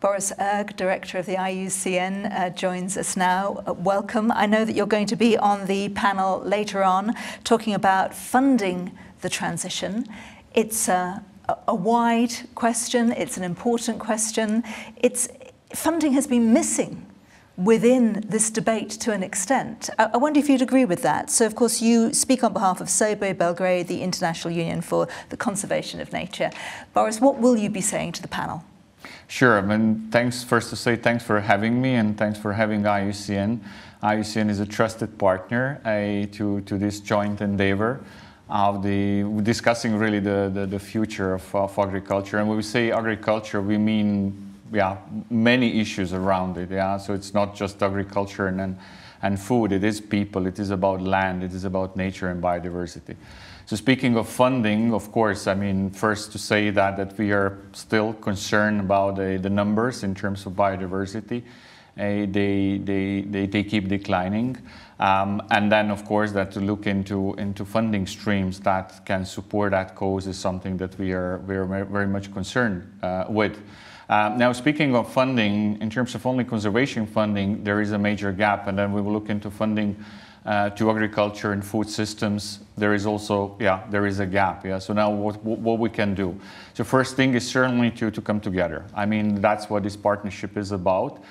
Boris, Director of the IUCN, joins us now. Welcome. I know that you're going to be on the panel later on talking about funding the transition. It's a wide question. It's an important question. Funding has been missing within this debate to an extent. I wonder if you'd agree with that. So, of course, you speak on behalf of SOBE Belgrade, the International Union for the Conservation of Nature. Boris, what will you be saying to the panel? Sure. I mean, thanks for having me, and thanks for having IUCN. IUCN is a trusted partner to this joint endeavor of discussing really the future of agriculture. And when we say agriculture, we mean many issues around it. So it's not just agriculture and food. It is people. It is about land. It is about nature and biodiversity. So speaking of funding, of course, I mean, first to say that we are still concerned about the numbers in terms of biodiversity. They keep declining. And then, of course, that to look into funding streams that can support that cause is something that we are very much concerned with. Now, speaking of funding, in terms of only conservation funding, there is a major gap, and then we will look into funding to agriculture and food systems. There is also, there is a gap. So now what we can do. So first thing is certainly to come together. I mean, that's what this partnership is about,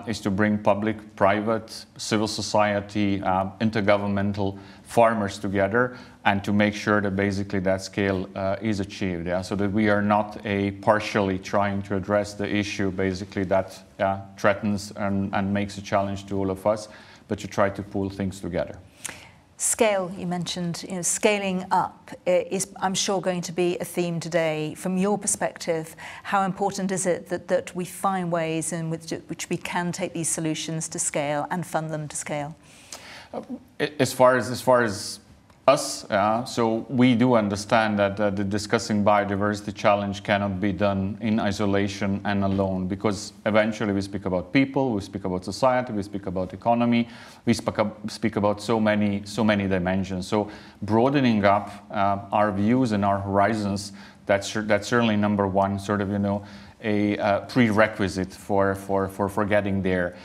is to bring public, private, civil society, intergovernmental farmers together and to make sure that basically that scale is achieved. So that we are not partially trying to address the issue basically that threatens and makes a challenge to all of us, but to try to pull things together. Scale, you mentioned, scaling up is, I'm sure, going to be a theme today. From your perspective, how important is it that we find ways in which we can take these solutions to scale and fund them to scale? As far as us, so we do understand that the discussing biodiversity challenge cannot be done in isolation and alone, because eventually we speak about people, we speak about society, we speak about economy, we speak about so many dimensions. So broadening up our views and our horizons, that's certainly number one, sort of, a prerequisite for getting there.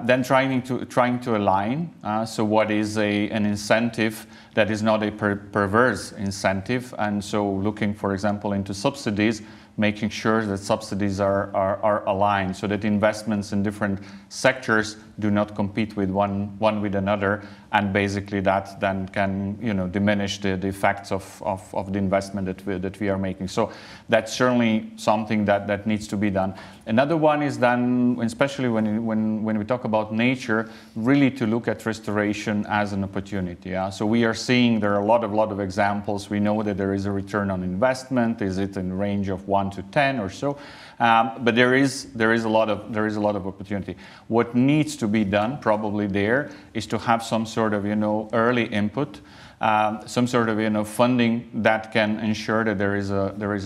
Then trying to align. So what is an incentive that is not a perverse incentive, and so looking, for example, into subsidies, making sure that subsidies are aligned so that investments in different sectors do not compete with one with another, and basically that then can diminish the effects of the investment that we are making. So that's certainly something that needs to be done. Another one is then, especially when we talk about nature, really to look at restoration as an opportunity. So we are seeing there are a lot of examples. We know that there is a return on investment. Is it in the range of 1 to 10 or so? But there is a lot of opportunity. What needs to be done probably there is to have some sort of early input, some sort of funding that can ensure that there is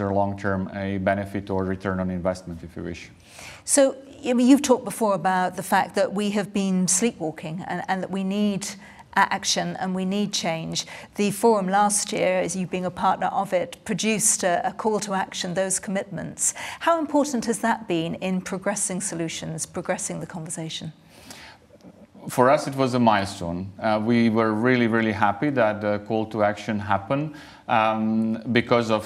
a long-term benefit or return on investment, if you wish. So you've talked before about the fact that we have been sleepwalking and that we need action and we need change. The forum last year, as you being a partner of it, produced a call to action, those commitments. How important has that been in progressing solutions, progressing the conversation? For us, it was a milestone. We were really happy that the call to action happened because of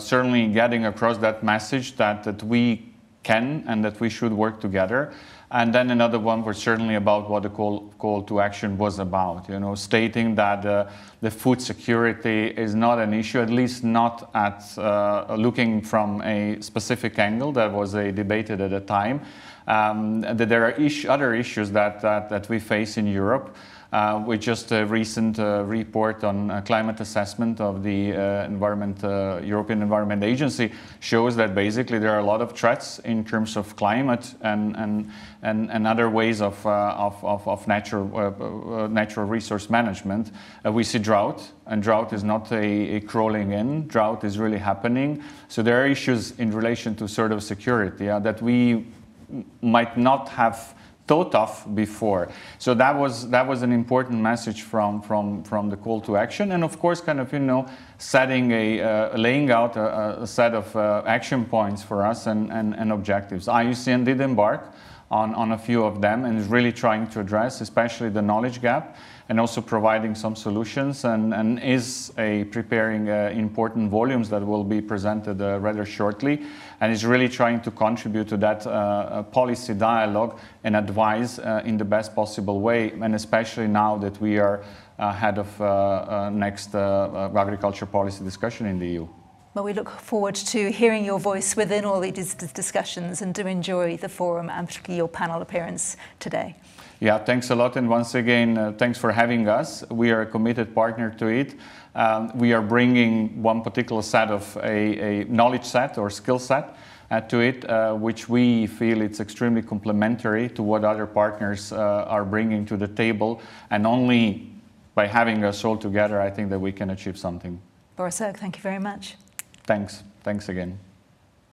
certainly getting across that message that we can and that we should work together. And then another one was certainly about what the call to action was about, stating that the food security is not an issue, at least not at looking from a specific angle that was debated at the time. That there are other issues that we face in Europe. With just a recent report on climate assessment of the European Environment Agency shows that basically there are a lot of threats in terms of climate and other ways of natural resource management. We see drought, and drought is not a crawling in. Drought is really happening. So there are issues in relation to sort of security that we might not have thought of before. So that was an important message from the call to action, and of course kind of laying out a set of action points for us and objectives. IUCN did embark on a few of them and is really trying to address especially the knowledge gap and also providing some solutions, and is preparing important volumes that will be presented rather shortly, and is really trying to contribute to that policy dialogue and advise in the best possible way, and especially now that we are ahead of next agriculture policy discussion in the EU. Well, we look forward to hearing your voice within all these discussions, and do enjoy the forum and particularly your panel appearance today. Yeah, thanks a lot, and once again, thanks for having us. We are a committed partner to it. We are bringing one particular set of a knowledge set or skill set to it, which we feel it's extremely complementary to what other partners are bringing to the table, and only by having us all together, I think that we can achieve something. Boris, thank you very much. Thanks. Thanks again.